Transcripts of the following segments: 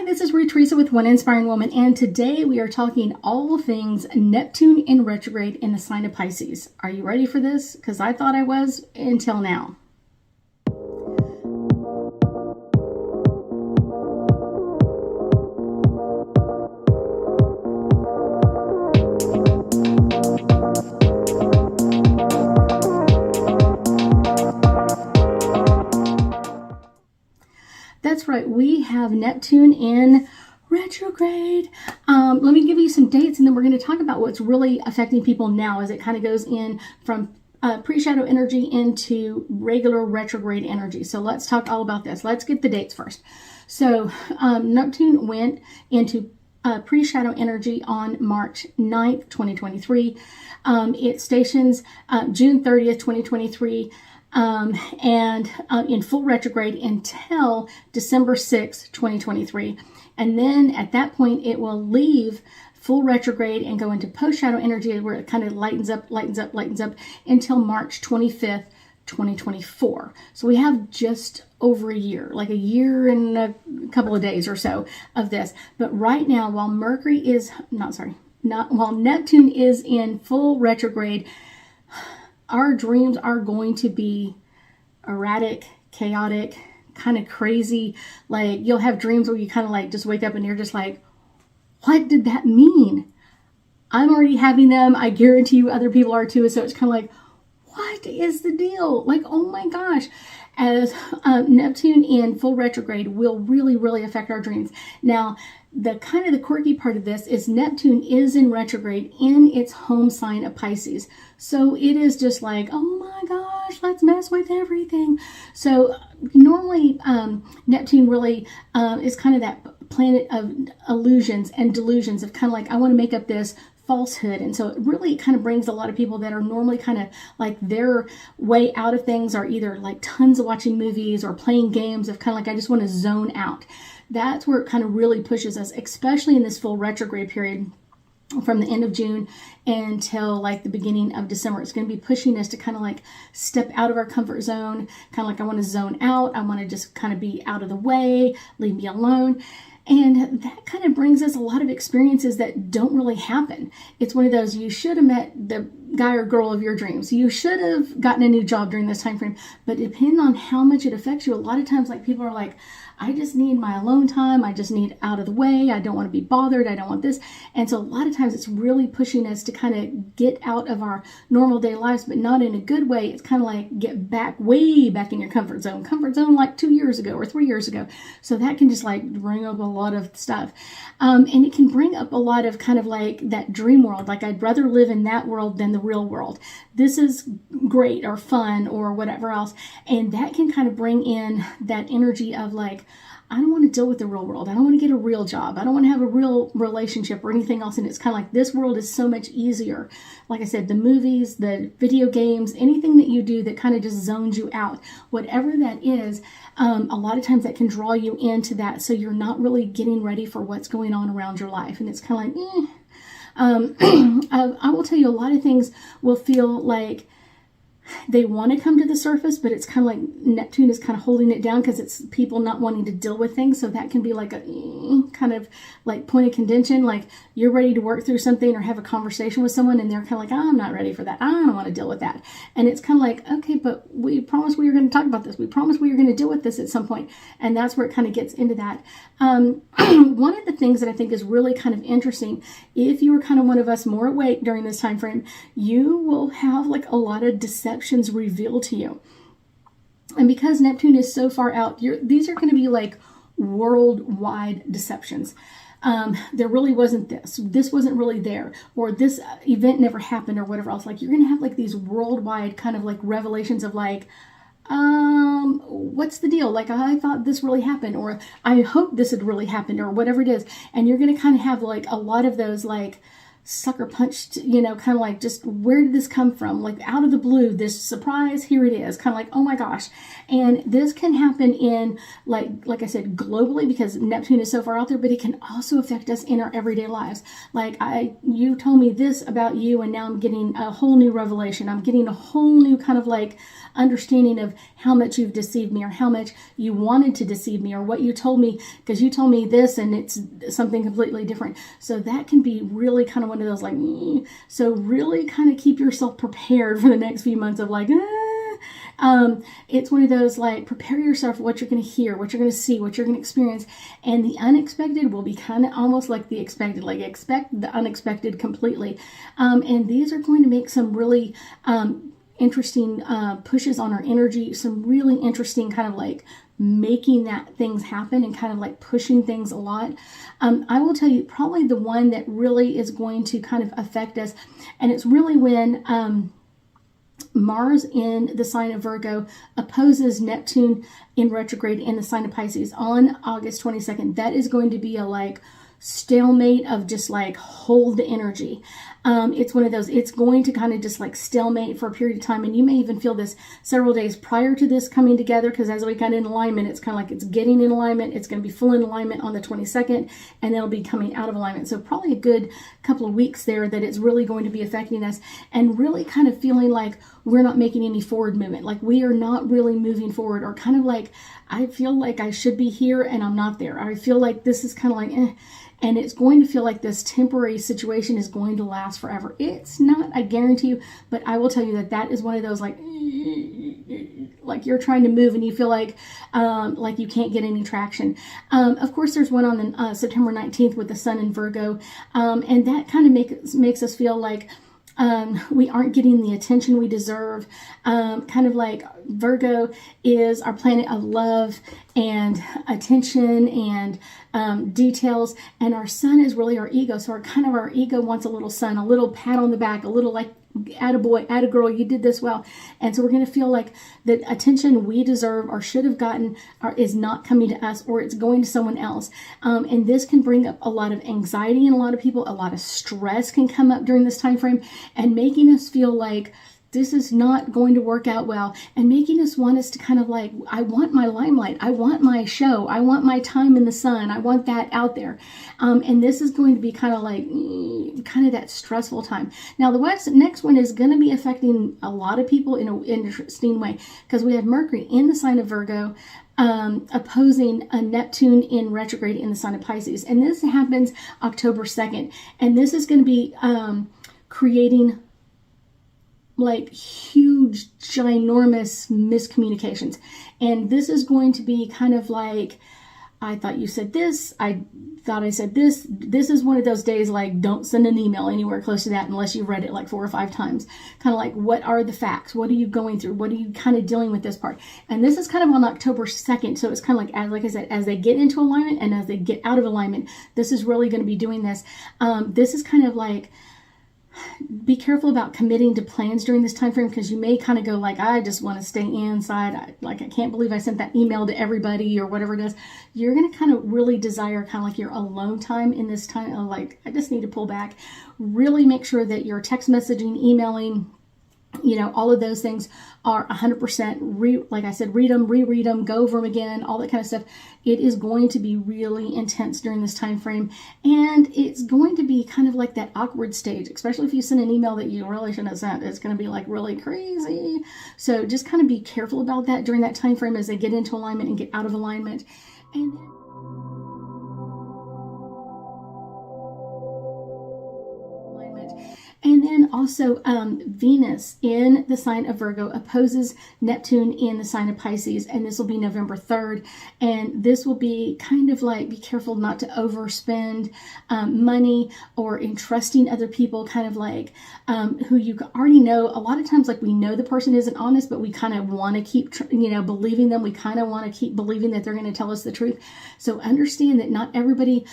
this is Theresa with One Inspiring Woman, and today we are talking all things Neptune in retrograde in the sign of Pisces. Are you ready for this? Because I thought I was until now. That's right, we have Neptune in retrograde. Let me give you some dates and then we're going to talk about what's really affecting people now as it kind of goes in from pre-shadow energy into regular retrograde energy. So let's talk all about this. Let's get the dates first. So Neptune went into pre-shadow energy on March 9th, 2023. It stations June 30th, 2023. And in full retrograde until December 6th, 2023. And then at that point, it will leave full retrograde and go into post-shadow energy where it kind of lightens up until March 25th, 2024. So we have just over a year, like a year and a couple of days or so of this. But right now, while while Neptune is in full retrograde, our dreams are going to be erratic, chaotic, kind of crazy. Like you'll have dreams where you kind of like just wake up and you're just like, what did that mean? I'm already having them. I guarantee you other people are too. So it's kind of like, what is the deal? Like, oh my gosh. As Neptune in full retrograde will really affect our dreams. Now, the kind of the quirky part of this is Neptune is in retrograde in its home sign of Pisces. So it is just like, oh my gosh, let's mess with everything. So normally Neptune really is kind of that planet of illusions and delusions of kind of like, I want to make up this falsehood. And so it really kind of brings a lot of people that are normally kind of like their way out of things are either like tons of watching movies or playing games of kind of like, I just want to zone out. That's where it kind of really pushes us, especially in this full retrograde period from the end of June until like the beginning of December. It's going to be pushing us to kind of like step out of our comfort zone, kind of like I want to zone out. I want to just kind of be out of the way, leave me alone. And that kind of brings us a lot of experiences that don't really happen. It's one of those, you should have met the guy or girl of your dreams. You should have gotten a new job during this time frame. But depending on how much it affects you, a lot of times like people are like, I just need my alone time. I just need out of the way. I don't want to be bothered. I don't want this. And so a lot of times it's really pushing us to kind of get out of our normal day lives, but not in a good way. It's kind of like get back, way back in your comfort zone like 2 years ago or 3 years ago. So that can just like bring up a lot of stuff. And it can bring up a lot of kind of like that dream world. Like I'd rather live in that world than the real world. This is great or fun or whatever else. And that can kind of bring in that energy of like, I don't want to deal with the real world. I don't want to get a real job. I don't want to have a real relationship or anything else. And it's kind of like this world is so much easier. Like I said, the movies, the video games, anything that you do that kind of just zones you out, whatever that is, a lot of times that can draw you into that. So you're not really getting ready for what's going on around your life. And it's kind of like, I will tell you a lot of things will feel like they want to come to the surface, but it's kind of like Neptune is kind of holding it down because it's people not wanting to deal with things. So that can be like a kind of like point of contention. Like you're ready to work through something or have a conversation with someone and they're kind of like, oh, I'm not ready for that. I don't want to deal with that. And it's kind of like, okay, but we promised we were going to talk about this. We promised we were going to deal with this at some point. And that's where it kind of gets into that. One of the things that I think is really kind of interesting, if you were kind of one of us more awake during this time frame, you will have like a lot of deceptions revealed to you. And because Neptune is so far out, these are going to be like worldwide deceptions. There really wasn't this. This wasn't really there. Or this event never happened or whatever else. Like you're going to have like these worldwide kind of like revelations of like, what's the deal? Like, I thought this really happened, or I hope this had really happened, or whatever it is. And you're going to kind of have like a lot of those like sucker punched, kind of like, just where did this come from? Like out of the blue, this surprise, here it is, kind of like, oh my gosh. And this can happen in, like I said, globally, because Neptune is so far out there, but it can also affect us in our everyday lives. Like you told me this about you, and now I'm getting a whole new revelation. I'm getting a whole new kind of like understanding of how much you've deceived me, or how much you wanted to deceive me, or what you told me, because you told me this and it's something completely different. So that can be really kind of one of those like, so really kind of keep yourself prepared for the next few months of like, it's one of those like, prepare yourself for what you're going to hear, what you're going to see, what you're going to experience. And the unexpected will be kind of almost like the expected, like expect the unexpected completely. And these are going to make some really interesting pushes on our energy, some really interesting kind of like making that things happen and kind of like pushing things a lot. I will tell you probably the one that really is going to kind of affect us, and it's really when Mars in the sign of Virgo opposes Neptune in retrograde in the sign of Pisces on August 22nd. That is going to be a like stalemate of just like hold the energy. It's one of those, it's going to kind of just like stalemate for a period of time. And you may even feel this several days prior to this coming together, because as we got in alignment, it's kind of like it's getting in alignment. It's going to be full in alignment on the 22nd, and then it'll be coming out of alignment. So probably a good couple of weeks there that it's really going to be affecting us, and really kind of feeling like we're not making any forward movement. Like we are not really moving forward, or kind of like, I feel like I should be here and I'm not there. I feel like this is kind of like, and it's going to feel like this temporary situation is going to last forever. It's not, I guarantee you, but I will tell you that that is one of those like you're trying to move and you feel like you can't get any traction. Of course, there's one on the, September 19th with the sun in Virgo, and that kind of makes us feel like we aren't getting the attention we deserve. Kind of like Virgo is our planet of love and attention and details, and our sun is really our ego. So our ego wants a little sun, a little pat on the back, a little like, attaboy, attagirl, you did this well. And so we're going to feel like the attention we deserve or should have gotten is not coming to us, or it's going to someone else. And this can bring up a lot of anxiety in a lot of people. A lot of stress can come up during this time frame, and making us feel like this is not going to work out well, and making us want us to kind of like, I want my limelight, I want my show, I want my time in the sun, I want that out there. And this is going to be kind of like, kind of that stressful time. Now the next one is going to be affecting a lot of people in an interesting way, because we have Mercury in the sign of Virgo, opposing a Neptune in retrograde in the sign of Pisces. And this happens October 2nd. And this is going to be creating like huge, ginormous miscommunications. And this is going to be kind of like, I thought you said this, I thought I said this. This is one of those days like, don't send an email anywhere close to that unless you've read it like 4 or 5 times. Kind of like, what are the facts? What are you going through? What are you kind of dealing with this part? And this is kind of on October 2nd. So it's kind of like I said, as they get into alignment and as they get out of alignment, this is really going to be doing this. This is kind of like, be careful about committing to plans during this time frame, because you may kind of go like, I just want to stay inside. I can't believe I sent that email to everybody or whatever it is. You're going to kind of really desire kind of like your alone time in this time of like, I just need to pull back. Really make sure that you're text messaging, emailing, all of those things are 100%, like I said, read them, reread them, go over them again, all that kind of stuff. It is going to be really intense during this time frame. And it's going to be kind of like that awkward stage, especially if you send an email that you really shouldn't have sent. It's going to be like really crazy. So just kind of be careful about that during that time frame as they get into alignment and get out of alignment. And then And then also Venus in the sign of Virgo opposes Neptune in the sign of Pisces, and this will be November 3rd. And this will be kind of like, be careful not to overspend money or entrusting other people, kind of like who you already know. A lot of times, like, we know the person isn't honest, but we kind of want to keep, believing them. We kind of want to keep believing that they're going to tell us the truth. So understand that not everybody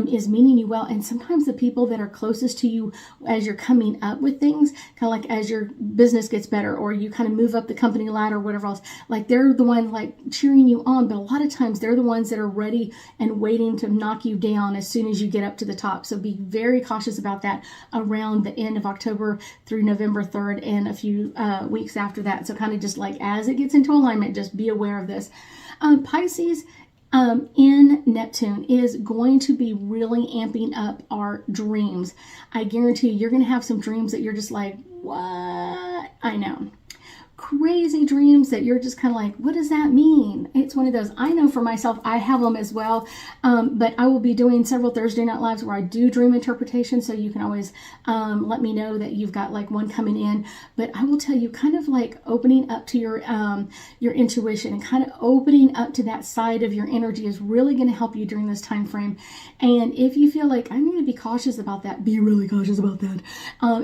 is meaning you well. And sometimes the people that are closest to you as you're coming up with things, kind of like as your business gets better, or you kind of move up the company ladder, or whatever else. Like they're the one like cheering you on, but a lot of times they're the ones that are ready and waiting to knock you down as soon as you get up to the top. So be very cautious about that around the end of October through November 3rd and a few weeks after that. So kind of just like as it gets into alignment, just be aware of this. Pisces in Neptune is going to be really amping up our dreams. I guarantee you're going to have some dreams that you're just like, what? I know. Crazy dreams that you're just kind of like, what does that mean? It's one of those. I know for myself, I have them as well. But I will be doing several Thursday Night Lives where I do dream interpretation. So you can always let me know that you've got like one coming in. But I will tell you, kind of like opening up to your intuition and kind of opening up to that side of your energy is really going to help you during this time frame. And if you feel like I need to be cautious about that, be really cautious about that.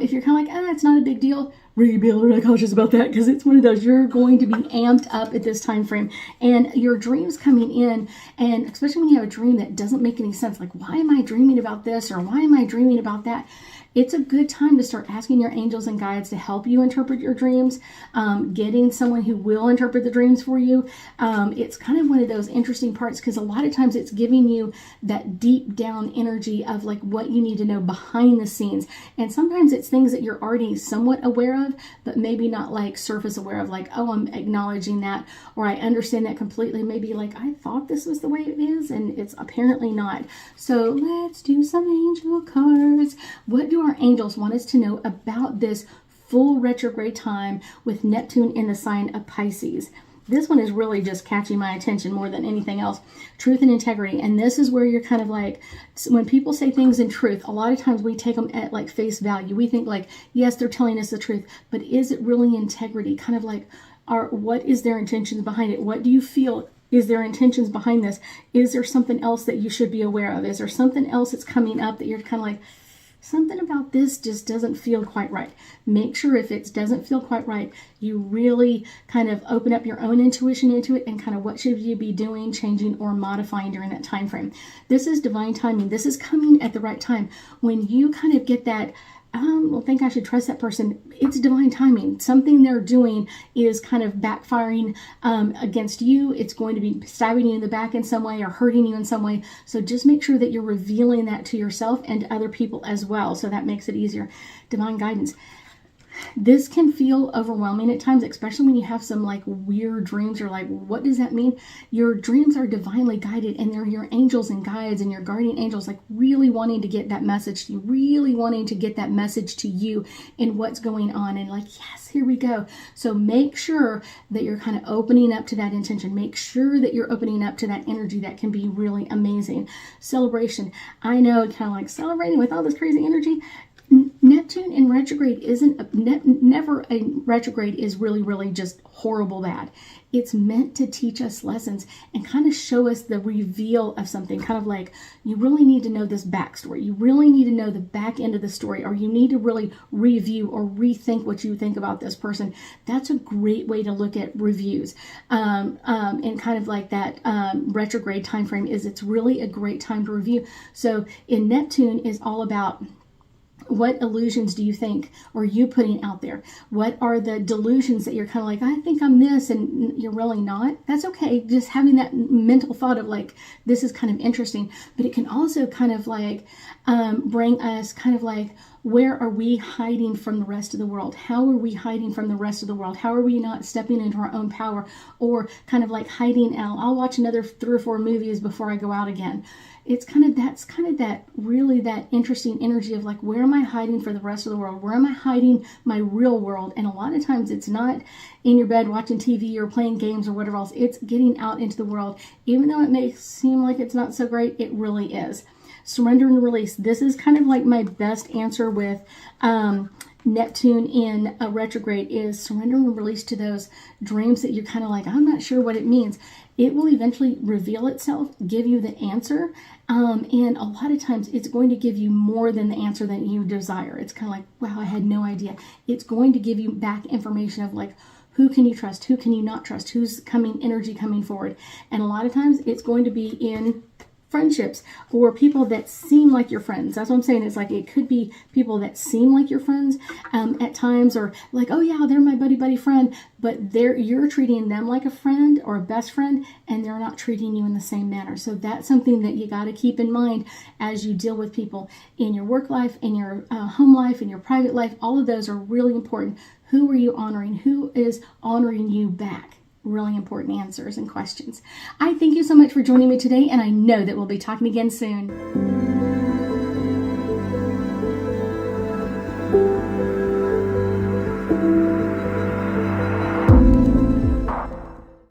If you're kind of like, it's not a big deal, really be really cautious about that, because it's one of those, you're going to be amped up at this time frame, and your dreams coming in, and especially when you have a dream that doesn't make any sense, like why am I dreaming about this, or why am I dreaming about that? It's a good time to start asking your angels and guides to help you interpret your dreams, getting someone who will interpret the dreams for you. It's kind of one of those interesting parts, because a lot of times it's giving you that deep down energy of like what you need to know behind the scenes. And sometimes it's things that you're already somewhat aware of, but maybe not like surface aware of, like, oh, I'm acknowledging that, or I understand that completely. Maybe like, I thought this was the way it is, and it's apparently not. So let's do some angel cards. What do our angels want us to know about this full retrograde time with Neptune in the sign of Pisces? This one is really just catching my attention more than anything else. Truth and integrity. And this is where you're kind of like, when people say things in truth, a lot of times we take them at like face value. We think like, yes, they're telling us the truth, but is it really integrity? Kind of like, what is their intentions behind it? What do you feel is their intentions behind this? Is there something else that you should be aware of? Is there something else that's coming up that you're kind of like, something about this just doesn't feel quite right? Make sure if it doesn't feel quite right, you really kind of open up your own intuition into it, and kind of what should you be doing, changing, or modifying during that time frame. This is divine timing. This is coming at the right time. When you kind of get that, think I should trust that person, it's divine timing. Something they're doing is kind of backfiring against you. It's going to be stabbing you in the back in some way, or hurting you in some way. So just make sure that you're revealing that to yourself and to other people as well. So that makes it easier. Divine guidance. This can feel overwhelming at times, especially when you have some like weird dreams, or like, what does that mean? Your dreams are divinely guided, and they're your angels and guides and your guardian angels, like really wanting to get that message to you, really wanting to get that message to you in what's going on. And like, yes, here we go. So make sure that you're kind of opening up to that intention. Make sure that you're opening up to that energy that can be really amazing. Celebration. I know, kind of like celebrating with all this crazy energy. Neptune in retrograde isn't, never a retrograde is really just horrible bad. It's meant to teach us lessons and kind of show us the reveal of something. Kind of like, you really need to know this backstory. You really need to know the back end of the story, or you need to really review or rethink what you think about this person. That's a great way to look at reviews. And kind of like that retrograde time frame is, it's really a great time to review. So in Neptune is all about, what illusions do you think, or you putting out there? What are the delusions that you're kind of like, I think I'm this, and you're really not? That's okay. Just having that mental thought of like, this is kind of interesting. But it can also kind of like bring us kind of like, where are we hiding from the rest of the world? How are we hiding from the rest of the world? How are we not stepping into our own power, or kind of like hiding out? I'll watch another 3 or 4 movies before I go out again. It's kind of, that's kind of that really that interesting energy of like, where am I hiding for the rest of the world? Where am I hiding my real world? And a lot of times it's not in your bed watching TV or playing games or whatever else. It's getting out into the world. Even though it may seem like it's not so great, it really is. Surrender and release. This is kind of like my best answer with Neptune in a retrograde, is surrender and release to those dreams that you're kind of like, I'm not sure what it means. It will eventually reveal itself, give you the answer. And a lot of times it's going to give you more than the answer that you desire. It's kind of like, wow, I had no idea. It's going to give you back information of like, who can you trust? Who can you not trust? Who's energy coming forward? And a lot of times it's going to be in friendships or people that seem like your friends. That's what I'm saying. It's like it could be people that seem like your friends at times, or like, oh yeah, they're my buddy friend, but you're treating them like a friend or a best friend, and they're not treating you in the same manner. So that's something that you got to keep in mind as you deal with people in your work life, in your home life, in your private life. All of those are really important. Who are you honoring? Who is honoring you back? Really important answers and questions. I thank you so much for joining me today, and I know that we'll be talking again soon.